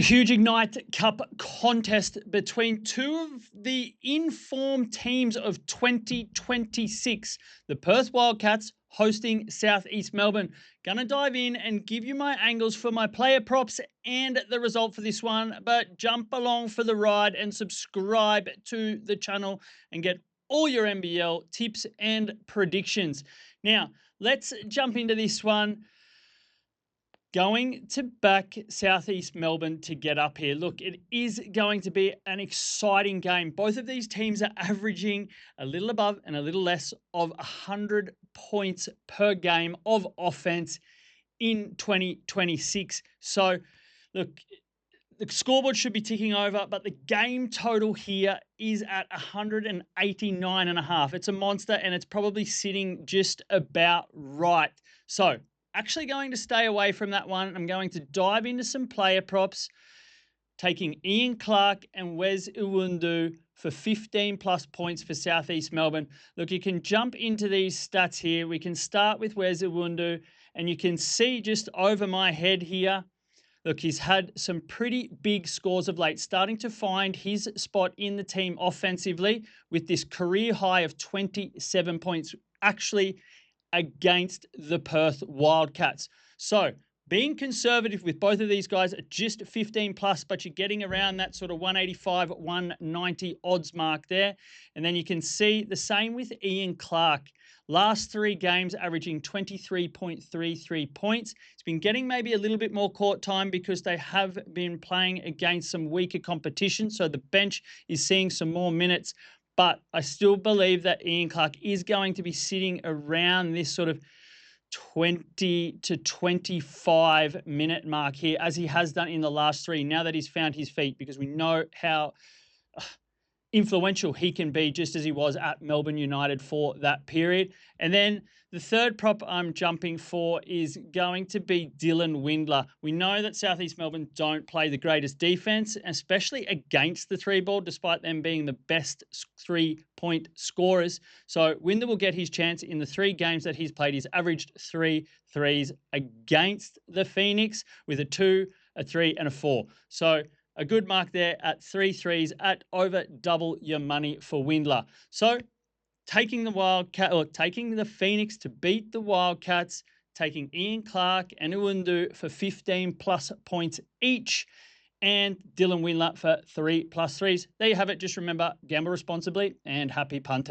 Huge Ignite Cup contest between two of the in-form teams of 2026. The Perth Wildcats hosting South East Melbourne. Gonna dive in and give you my angles for my player props and the result for this one. But jump along for the ride and subscribe to the channel and get all your NBL tips and predictions. Now, let's jump into this one. Going to back South East Melbourne to get up here. Look, it is going to be an exciting game. Both of these teams are averaging a little above and a little less of 100 points per game of offense in 2026. So, look, the scoreboard should be ticking over, but the game total here is at 189.5. It's a monster, and it's probably sitting just about right. So, actually going to stay away from that one. I'm going to dive into some player props, taking Ian Clark and Wes Iwundu for 15 plus points for South East Melbourne. Look, you can jump into these stats here. We can start with Wes Iwundu, and you can see just over my head here, look, he's had some pretty big scores of late, starting to find his spot in the team offensively with this career high of 27 points, actually against the Perth Wildcats. So being conservative with both of these guys at just 15 plus, but you're getting around that sort of 185, 190 odds mark there. And then you can see the same with Ian Clark. Last 3 games averaging 23.33 points. He's been getting maybe a little bit more court time because they have been playing against some weaker competition. So the bench is seeing some more minutes. But I still believe that Ian Clark is going to be sitting around this sort of 20 to 25 minute mark here, as he has done in the last 3, now that he's found his feet, because we know how influential he can be, just as he was at Melbourne United for that period. And then the third prop I'm jumping for is going to be Dylan Windler. We know that South East Melbourne don't play the greatest defense, especially against the 3-ball, despite them being the best 3-point scorers. So Windler will get his chance in the 3 games that he's played. He's averaged 3 threes against the Phoenix with a 2, a 3, and a 4. So a good mark there at 3 threes at over double your money for Windler. So taking the Phoenix to beat the Wildcats, taking Ian Clark and Iwundu for 15 plus points each, and Dylan Windler for 3 plus threes. There you have it. Just remember, gamble responsibly and happy punting.